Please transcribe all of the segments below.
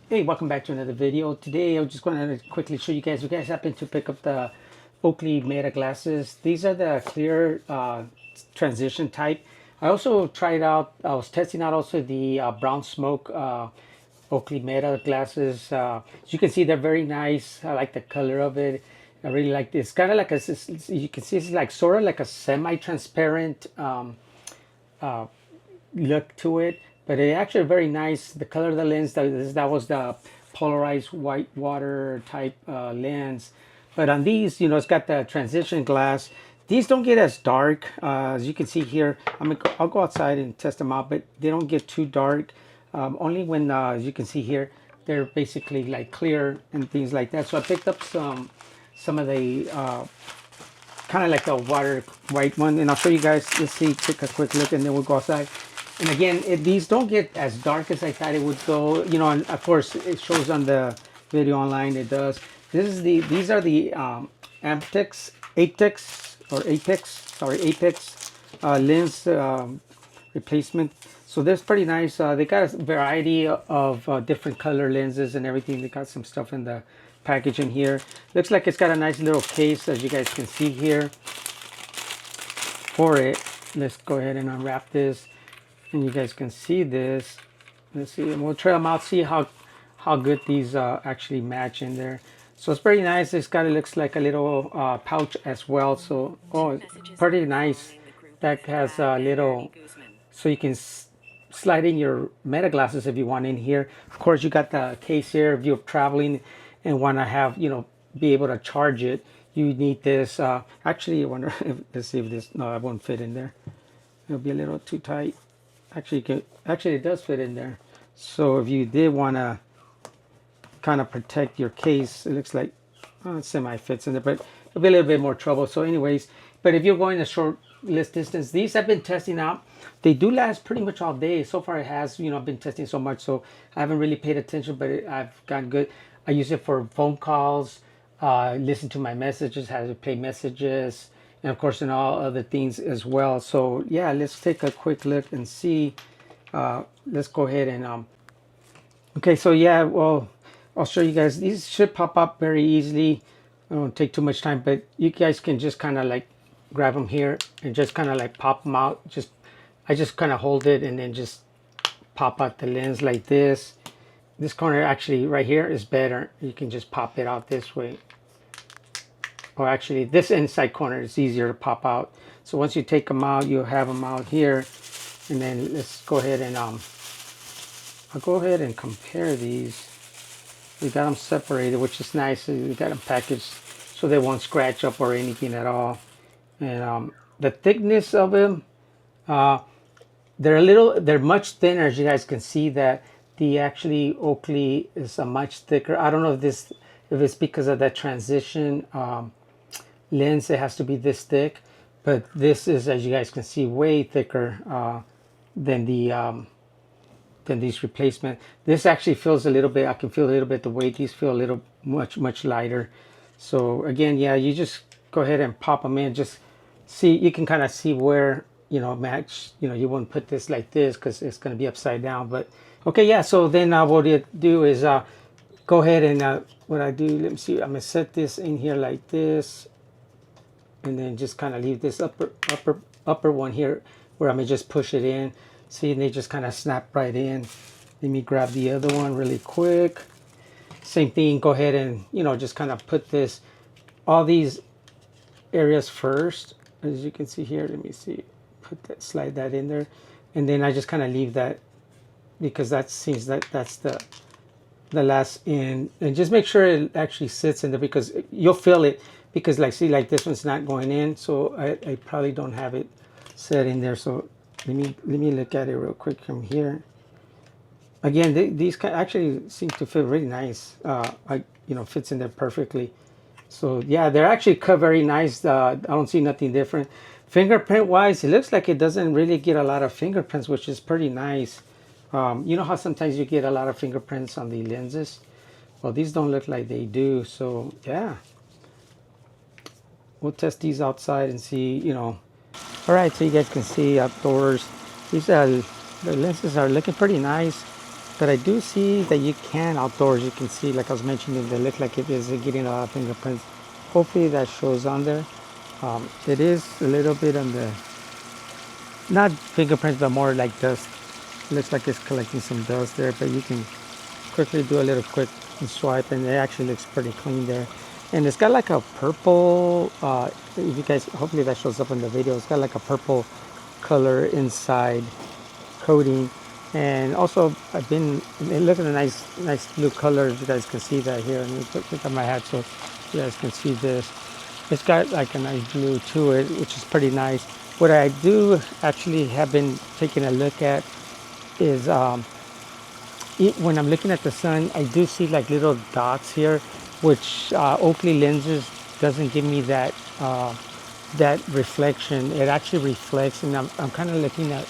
Hey, welcome back to another video. Today I'm just going to quickly show you guys. You guys happen to pick up the Oakley Meta glasses. These are the clear transition type. I also tried out, I was testing out also the brown smoke Oakley Meta glasses. As you can see, they're very nice. I like the color of it. I really like this. Kind of like a, you can see it's like sort of like a semi-transparent look to it, but it actually very nice. The color of the lens, that was the polarized white water type lens. But on these, you know, it's got the transition glass. These don't get as dark as you can see here. I'll go outside and test them out, but they don't get too dark. Only when, as you can see here, they're basically like clear and things like that. So I picked up some of the kind of like the water white one, and I'll show you guys. Let's see, take a quick look, and then we'll go outside. And again, these don't get as dark as I thought it would go. You know, and of course, it shows on the video online. It does. These are the Apex lens replacement. So that's pretty nice. They got a variety of different color lenses and everything. They got some stuff in the packaging here. Looks like it's got a nice little case, as you guys can see here, for it. Let's go ahead and unwrap this, and you guys can see this. Let's see, and we'll try them out, see how good these actually match in there. So it's pretty nice. It looks like a little pouch as well. So it's pretty nice. That has a little, so you can slide in your Meta glasses if you want in here. Of course, you got the case here if you're traveling and want to have, you know, be able to charge it. You need this. Actually, I wonder if, let's see if this, no, it won't fit in there. It'll be a little too tight. Actually, it does fit in there. So if you did want to kind of protect your case, it looks like it semi fits in there, but it'll be a little bit more trouble. So anyways, but if you're going a short distance, these I've been testing out. They do last pretty much all day. So far it has, you know, I've been testing so much, so I haven't really paid attention, but I've gotten good. I use it for phone calls, listen to my messages, how to play messages, and of course in all other things as well. So yeah, let's take a quick look and see. Let's go ahead and okay, so yeah, well, I'll show you guys. These should pop up very easily. It won't take too much time, but you guys can just kind of like grab them here and just kind of like pop them out. I just kind of hold it and then just pop out the lens like this. This corner actually right here is better. You can just pop it out this way. Or actually this inside corner is easier to pop out. So once you take them out, you'll have them out here. And then let's go ahead and I'll go ahead and compare these. We got them separated, which is nice. We got them packaged so they won't scratch up or anything at all. And the thickness of them, they're much thinner. As you guys can see, that the actually Oakley is a much thicker. I don't know if it's because of that transition lens. It has to be this thick, but this is, as you guys can see, way thicker than these replacement. This actually feels a little bit, I can feel a little bit the weight. These feel a little much lighter. So again, yeah, you just go ahead and pop them in. Just see, you can kind of see where, you know, match. You know, you wouldn't put this like this because it's going to be upside down. But okay, yeah, so then what you do is go ahead and what I do, let me see, I'm going to set this in here like this, and then just kind of leave this upper one here where I'm going to just push it in. See, and they just kind of snap right in. Let me grab the other one really quick. Same thing, go ahead and, you know, just kind of put all these areas first. As you can see here, let me see, slide that in there. And then I just kind of leave that because that seems that's the last in. And just make sure it actually sits in there because you'll feel it. Because like, see, like this one's not going in. So I probably don't have it set in there. So let me look at it real quick from here. Again, these actually seem to fit really nice. You know, fits in there perfectly. So yeah, they're actually cut very nice. I don't see nothing different. Fingerprint wise, it looks like it doesn't really get a lot of fingerprints, which is pretty nice. You know how sometimes you get a lot of fingerprints on the lenses? Well, these don't look like they do. So yeah, we'll test these outside and see, you know. All right, so you guys can see outdoors. The lenses are looking pretty nice. But I do see that you can outdoors, you can see, like I was mentioning, they look like it is getting a lot of fingerprints. Hopefully that shows on there. It is a little bit on the, not fingerprints, but more like dust. Looks like it's collecting some dust there, but you can quickly do a little quick swipe and it actually looks pretty clean there. And it's got like a purple, if you guys, hopefully that shows up in the video, it's got like a purple color inside coating. And also I've been, it looks at a nice blue color, if you guys can see that here. Let me pick up my hat so you guys can see this. It's got like a nice blue to it, which is pretty nice. What I do actually have been taking a look at is when I'm looking at the sun, I do see like little dots here, which Oakley lenses doesn't give me that that reflection. It actually reflects, and I'm kind of looking at,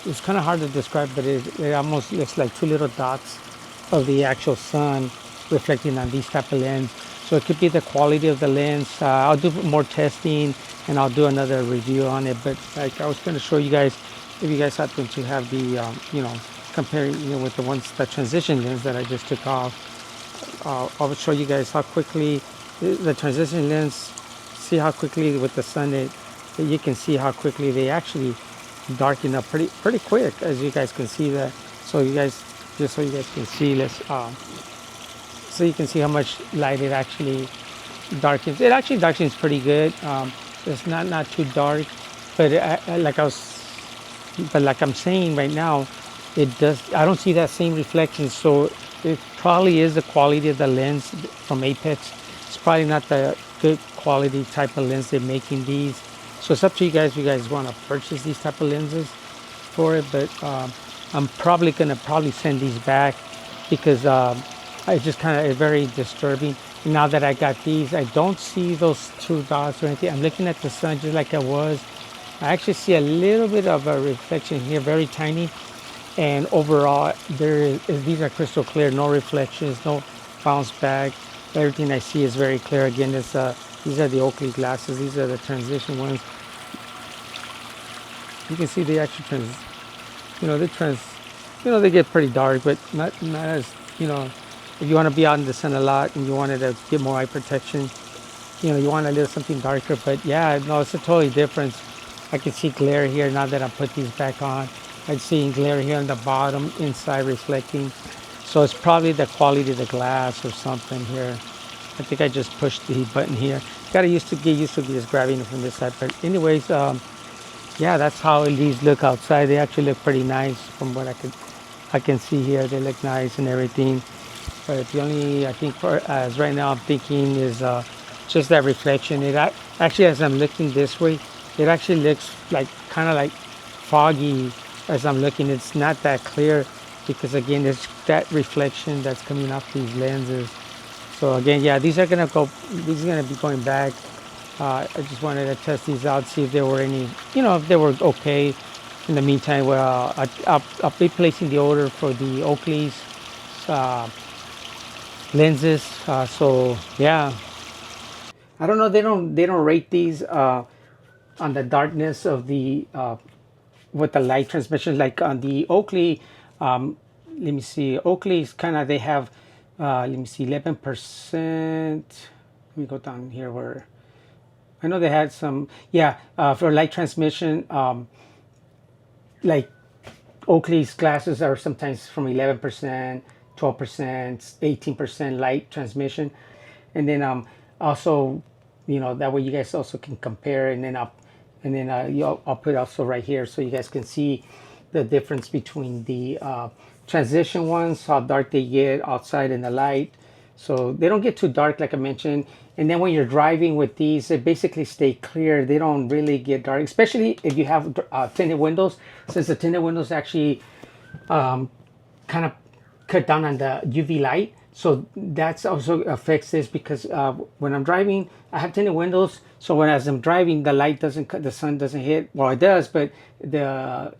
it's kind of hard to describe, but it almost looks like two little dots of the actual sun reflecting on these type of lens. So it could be the quality of the lens. I'll do more testing and I'll do another review on it. But like I was going to show you guys, if you guys happen to have the, comparing with the ones, the transition lens that I just took off, I will show you guys how quickly the transition lens, see how quickly with the sun, you can see how quickly they actually darken up pretty quick, as you guys can see that. So you guys, just so you guys can see, so you can see how much light it actually darkens. It actually darkens pretty good. It's not too dark, but like I'm saying right now, it does. I don't see that same reflection. So it probably is the quality of the lens from Apex. It's probably not the good quality type of lens they're making these. So it's up to you guys if you guys want to purchase these type of lenses for it. But I'm probably gonna send these back because it's just kind of very disturbing. Now that I got these, I don't see those two dots or anything. I'm looking at the sun just like I was. I actually see a little bit of a reflection here, very tiny. And overall, these are crystal clear, no reflections, no bounce back. Everything I see is very clear. Again, these are the Oakley glasses. These are the transition ones. You can see they actually they get pretty dark, but not as, if you want to be out in the sun a lot and you wanted to get more eye protection, you want a little something darker. But yeah, no, it's a totally difference. I can see glare here now that I put these back on. I'm seeing glare here on the bottom, inside reflecting. So it's probably the quality of the glass or something here. I think I just pushed the button here. Get used to just grabbing it from this side. But anyways, yeah, that's how these look outside. They actually look pretty nice from what I can see here. They look nice and everything. But the only, I think, as right now I'm thinking is just that reflection. It actually, as I'm looking this way, it actually looks like kind of like foggy as I'm looking. It's not that clear because again, it's that reflection that's coming off these lenses. So again, yeah, these are gonna be going back. I just wanted to test these out, see if there were any, if they were okay. In the meantime, well, I'll be placing the order for the Oakley's lenses. So yeah, I don't know. They don't rate these on the darkness of the with the light transmission, like on the Oakley. Let me see. Oakley's kind of, they have. Let me see, 11%. Let me go down here where I know they had some. Yeah, for light transmission, like Oakley's glasses are sometimes from 11%, 12%, 18% light transmission, and then also, that way you guys also can compare, and then I'll put also right here so you guys can see the difference between the transition ones, how dark they get outside in the light. So they don't get too dark, like I mentioned. And then when you're driving with these, they basically stay clear. They don't really get dark, especially if you have tinted windows, since the tinted windows actually kind of cut down on the UV light. So that's also affects this because when I'm driving, I have tinted windows. So as I'm driving, the sun doesn't hit. Well, it does, but the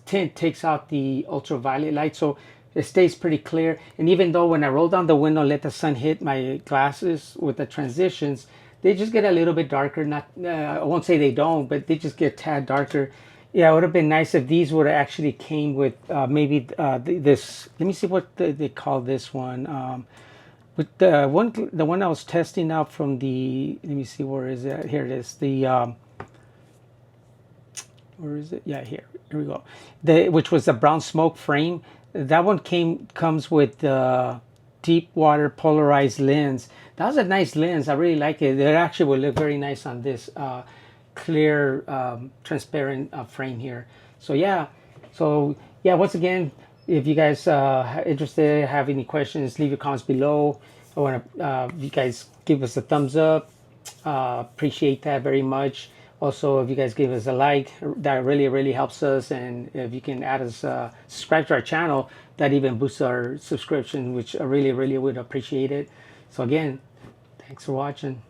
tint takes out the ultraviolet light. So it stays pretty clear. And even though when I roll down the window, let the sun hit my glasses with the transitions, they just get a little bit darker. Not, I won't say they don't, but they just get a tad darker. Yeah, it would have been nice if these would have actually came with maybe this. Let me see what they call this one. With the one I was testing out from the. Let me see, where is it? Here it is. The where is it? Yeah, here we go. The which was the brown smoke frame. That one comes with the deep water polarized lens. That was a nice lens. I really like it. It actually will look very nice on this clear, transparent frame here. So yeah, once again, if you guys interested, have any questions, leave your comments below. I want to you guys give us a thumbs up. Appreciate that very much. Also, if you guys give us a like, that really helps us. And if you can add us, subscribe to our channel, that even boosts our subscription, which I really would appreciate it. So again, thanks for watching.